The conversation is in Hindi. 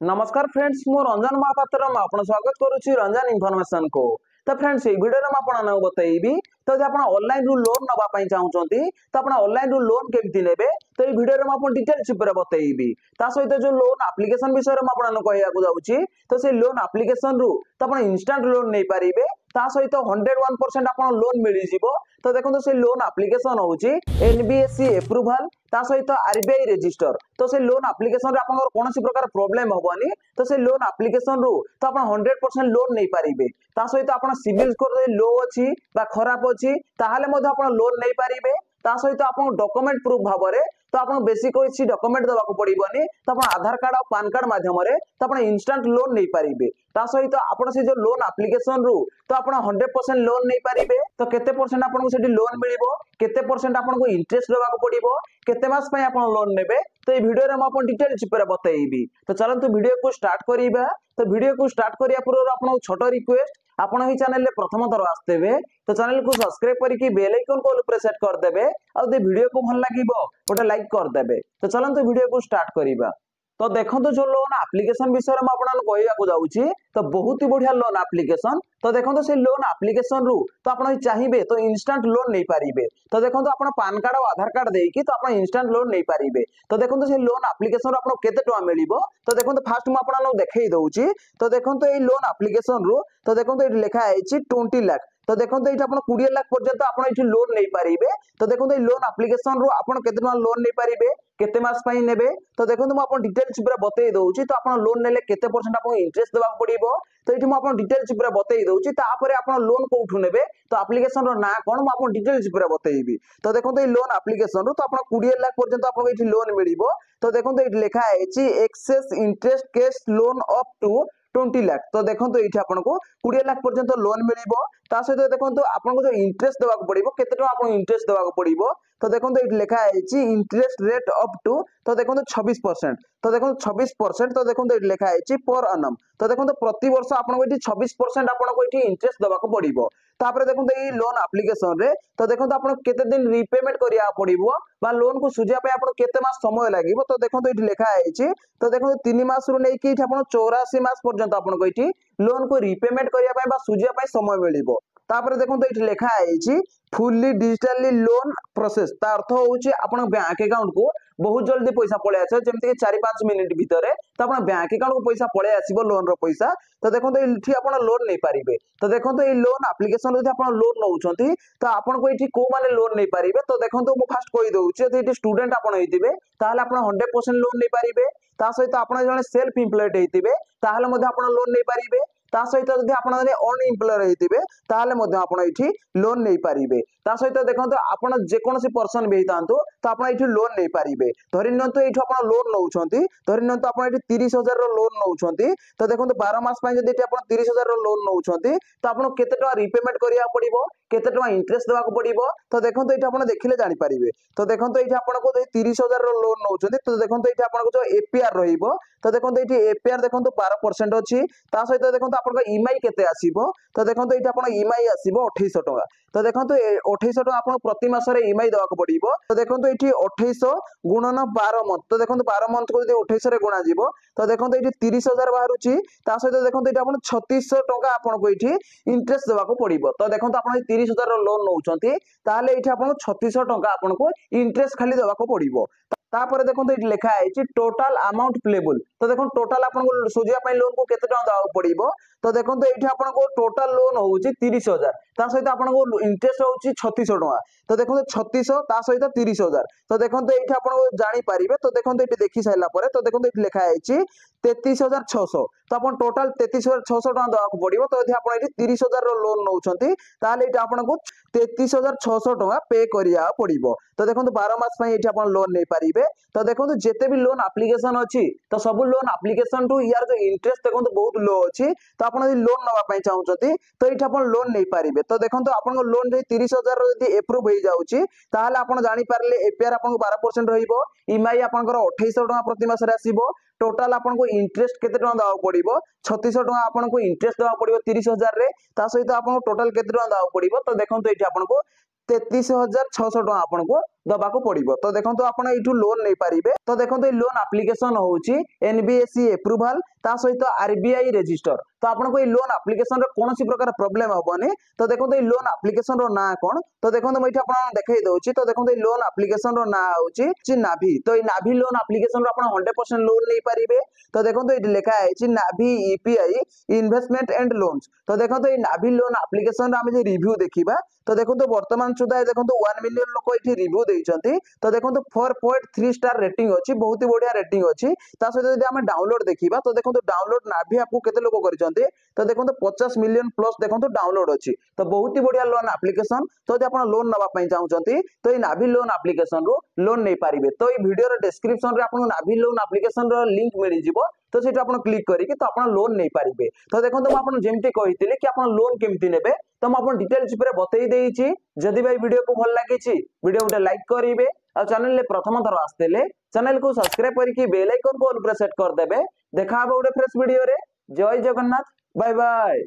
नमस्कार फ्रेंड्स मु रंजन महापात्र आपन स्वागत करुच्ची रंजन इनफॉरमेशन को। तो फ्रेंड्स ये वीडियो में आपन बताइबी तो यदि आप ऑनलाइन रु लोन नबा पई चाहउचंती तो आप ऑनलाइन रु लोन केमति नेबे तो ये वीडियो में आपन डिटेल्स ऊपर बताइबी। ता सहित जो लोन एप्लीकेशन विषय में आपन कहया को जाउची तो से लोन एप्लीकेशन रु तो आप इंस्टेंट लोन नै पारिबे ता सहित 101% आपन लोन मिली जिवो। तो देखो से लोन एप्लीकेशन होची एनबीएससी अप्रूवल ता सहित आरबीआई रजिस्टर तो से लोन एप्लीकेशन रे आपन कोन प्रकार प्रॉब्लम होबनी तो से लोन एप्लीकेशन रु तो आप 100% लोन नै पारिबे। ता सहित आपन सिविल स्कोर लो अछि बा खराब अछि ताहाले मध्ये आपन लोन नै पारिबे। ता सहित आपन डॉक्यूमेंट प्रूफ भाबरे तो आपन बेसिक कोइ डॉक्यूमेंट देबा को पड़िबनी तो आपन आधार कार्ड और पैन कार्ड माध्यम रे तो आपन इंस्टेंट लोन नै पारिबे। ता सहित आपन से जो लोन एप्लीकेशन रु तो आपन 100% लोन नै पारिबे। तो केते परसेंट आपन को सेठी लोन मिलिबो केते परसेंट आपन को इंटरेस्ट देबा को पड़िबो केते मास पय आपन लोन नेबे तो ये वीडियो रे म आपन डिटेल्स पर बताइबी। तो चलंतु वीडियो को स्टार्ट करिबा। तो वीडियो को स्टार्ट करिया पूर्व आपन छोटो रिक्वेस्ट आपन ही चैनल ले प्रथम थर आस्तेबे तो चैनल को सब्सक्राइब करके बेल आइकन को ऊपर सेट कर देबे और दे वीडियो को भल लागिबो गोटे लाइक कर देबे। तो चलंतु वीडियो को स्टार्ट करिबा। तो देखंतु जो लोन एप्लीकेशन विषय में आपन कहया को जाउची तो बहुत ही बढ़िया लोन एप्लीकेशन। तो देखंतु से लोन एप्लीकेशन रु तो आपन चाहिबे तो इंस्टेंट लोन नै पारिबे। तो देखंतु आपन पैन कार्ड और आधार कार्ड देकी तो आपन इंस्टेंट लोन नै पारिबे। तो देखंतु से लोन एप्लीकेशन रु आपन केते टका मिलिबो तो देखंतु फास्ट म आपन देखाई दउची। तो देखंतु ए लोन एप्लीकेशन रु तो देखंतु ए लिखा आइची 20 लाख। तो देखंतु एटा आपन 20 लाख पर्यंत आपन एठी लोन नै पारिबे। तो देखंतु ए लोन एप्लीकेशन रु आपन केते टका लोन नै पारिबे केते मास पई नेबे तो देखंतु म आपन डिटेल्स पूरा बतई दउची। तो आपन लोन नेले केते परसेंट आपन इंटरेस्ट देबा पड़िबो तो एठी म आपन डिटेल्स पूरा बतई दउची। तापरे आपन लोन कोठु नेबे तो एप्लीकेशन रो ना कोन म आपन डिटेल्स पूरा बतईबी। तो देखंतु ए लोन एप्लीकेशन रु तो आपन 20 लाख पर्यंत आपन एठी लोन मिलिबो। तो देखंतु एठी लिखा आइची excess interest case loan up to 20 lakh. तो देखंतु एठी आपन को 20 लाख पर्यंत लोन मिलिबो। ता सहित देखंतु आपन को जो इंटरेस्ट देबा को पड़िबो केते टका आपन इंटरेस्ट देबा को पड़िबो तो देखंतु एठी लिखा आइची इंटरेस्ट रेट अप टू तो देखंतु 26%। तो देखंतु 26% तो देखंतु एठी लिखा आइची पर annum। तो देखंतु प्रति वर्ष आपन को एठी 26% आपन को एठी इंटरेस्ट देबा को पड़िबो। तापरे देखंतु ए लोन एप्लीकेशन रे तो देखंतु आपन केते दिन रीपेमेंट करिया पड़िबो बा लोन को सुजिया पे आपन केते मास समय लागिबो। तो देखंतु एठी लिखा आइची तो देखंतु 3 मास रु नै कि एठी आपन 84 मास पर्यंत आपन को एठी लोन को रीपेमेंट करिया पे बा सुजिया पे समय मिलिबो। तापरे देखंतु एठी लिखा आइची फुल्ली डिजिटली लोन प्रोसेस ता अर्थ होउची आपन बैंक अकाउंट को बहुत जल्दी पैसा पळे आछे जेमति 4-5 मिनिट भीतर तो आपन बैंक अकाउंट को पैसा पळे आसीबो लोन रो पैसा। तो देखंतु एठी आपन लोन नै पारिबे। तो देखंतु ए लोन एप्लीकेशन जदि आपन लोन नउचंती तो आपन को एठी को माने लोन नै पारिबे। तो देखंतु मु फास्ट कहि दउची जदि एठी स्टूडेंट आपन हेतिबे ताहाले आपन 100% लोन नै पारिबे। ता सहित आपन जने सेल्फ एम्प्लॉयड हेतिबे ताहाले मध्ये आपन लोन नै पारिबे। ता सहित जदि आपन अनएम्प्लॉयड हेतिबे ताहाले मध्ये आपन एठी लोन नै पारिबे। ता सहित देखंतु आपन जे कोनोसी पर्सन बेहितांतु तो आपन एठी लोन नै पारिबे। धरि नंतु एठी आपन लोन नउचंती धरि नंतु आपन एठी 30,000 रो लोन नउचंती तो देखंतु 12 मास पय जदि एठी आपन 30,000 रो लोन नउचंती तो आपन केते टका रीपेमेंट करिया पड़िबो केते टका इंटरेस्ट देबा को पड़िबो। तो देखंतु एठी आपन देखिले जानि पारिबे। तो देखंतु एठी आपन को 30,000 रो लोन नउचंती तो देखंतु एठी आपन को जो एपीआर रहिबो तो देखंतु एठी एपीआर देखंतु 12% अछि। ता सहित देखंतु आपन को ईएमआई केते आसीबो तो देखंतु एठी आपन ईएमआई आसीबो 2800 टका। तो देखंतु 2800 टका आपन प्रति मास रे ईएमआई देबा को पड़िबो। तो देखंतु एठी 2800 गुणन 12 मंथ तो देखंतु 12 मंथ को जदि 2800 रे गुणा जिवो तो देखंतु एठी 30,000 बाहरुची। ता सहित देखंतु एठी आपन 3600 टका आपन को एठी इंटरेस्ट देबा को पड़िबो। तो देखंतु आपन 30,000 रो लोन नउचंती ताले एठी आपन 3600 टका आपन को इंटरेस्ट खाली देबा को पड़िबो। तापर देखंतु एठी लिखा आइची टोटल अमाउंट प्लेबल। तो देखंतु टोटल आपन को सुजिया पय लोन को केते टका देबा पड़िबो। तो देखंतु एठी आपन को टोटल लोन होउची 30,000 ता सहित आपन को इंटरेस्ट होउची 3600 टका। तो देखंतु 3600 ता सहित 30,000 तो देखंतु एठी आपन को जानि पारिबे। तो देखंतु एठी देखि साइला परे तो देखंतु एठी लिखा आइची 33,600 तो आपन टोटल 33,600 टका देबा को पड़िबो। तो यदि आपन एठी 30,000 रो लोन नउचंती ताले एठी आपन को 33,600 टका पे करिया पड़िबो। तो देखंतु 12 मास पय एठी आपन लोन नै पारिबे। तो देखंतु जेते भी लोन एप्लीकेशन अछि तो सब लोन एप्लीकेशन टू यार जो इंटरेस्ट देखंतु बहुत लो अछि। तो आपन यदि लोन नबा पय चाहउचंती तो एठी आपन लोन नै पारिबे। तो देखंतु आपन को लोन जे 30,000 रो यदि अप्रूव होई जाउची ताहाले आपन जानि पारले एपीआर आपन को 12% रहिबो। ईएमआई आपन को 2800 टका प्रति मास रे आसीबो। टोटल आपन को इंटरेस्ट केते टका देबा पड़िबो 3600 टका आपन को इंटरेस्ट देबा पड़िबो 30,000 रे। ता सहित आपन को टोटल केते टका देबा पड़िबो। तो देखंतु एठी आपन को 33,600 टका आपनको दबाको पड़िबो। तो देखंतु आपण एठू लोन नै पारिबे। तो देखंतु ए लोन एप्लीकेशन होउची एनबीएसई अप्रूवल ता सहित आरबीआई रजिस्टर। तो आपनको ए लोन एप्लीकेशन रे कोनोसी प्रकार प्रॉब्लम होबनी। तो देखंतु ए लोन एप्लीकेशन रो ना कोन। तो देखंतु मैं एठी आपण देखाई दउची। तो देखंतु ए लोन एप्लीकेशन रो ना होउची ची नाभी। तो ए नाभी लोन एप्लीकेशन रो आपण 100% लोन नै पारिबे। तो देखंतु एठी लिखा आइची नाभी ईपीआई इन्वेस्टमेंट एंड लोन्स। तो देखंतु ए नाभी लोन एप्लीकेशन रे हम जे रिव्यू देखिबा। तो देखंतु वर्तमान सुधा देखंतु 1 मिलियन लोक एठी रिव्यू देइचंती। तो देखंतु 4.3 स्टार रेटिंग अछि, बहुत ही बढ़िया रेटिंग अछि। ता सहित जदि हम डाउनलोड देखिबा तो देखंतु डाउनलोड नाभी आपको केते लोक करिसंती। तो देखंतु 50 मिलियन प्लस देखंतु डाउनलोड अछि। तो बहुत ही बढ़िया लोन एप्लीकेशन। तो जदि आपण लोन नबा पई चाहुचंती तो ए नाभी लोन एप्लीकेशन रो लोन नै पारिबे। तो ए वीडियो रो डिस्क्रिप्शन रे आपन नाभी लोन एप्लीकेशन रो लिंक मिलि जिवो। तो सेटा आपण क्लिक करिकि तो आपण लोन नै पारिबे। तो देखंतु म आपण जेमति कहितिले कि आपण लोन केमति नेबे तो म आपण डिटेल्स ऊपर बतई देइछि। जदि भाई वीडियो को भल लागिछि वीडियो उटे लाइक करिवे और चैनल ले प्रथम थर आस्तेले चैनल को सब्सक्राइब करके बेल आइकन को ऑल प्रेस सेट कर देबे। देखा हबो उटे फ्रेश वीडियो रे। जय जगन्नाथ, बाय बाय।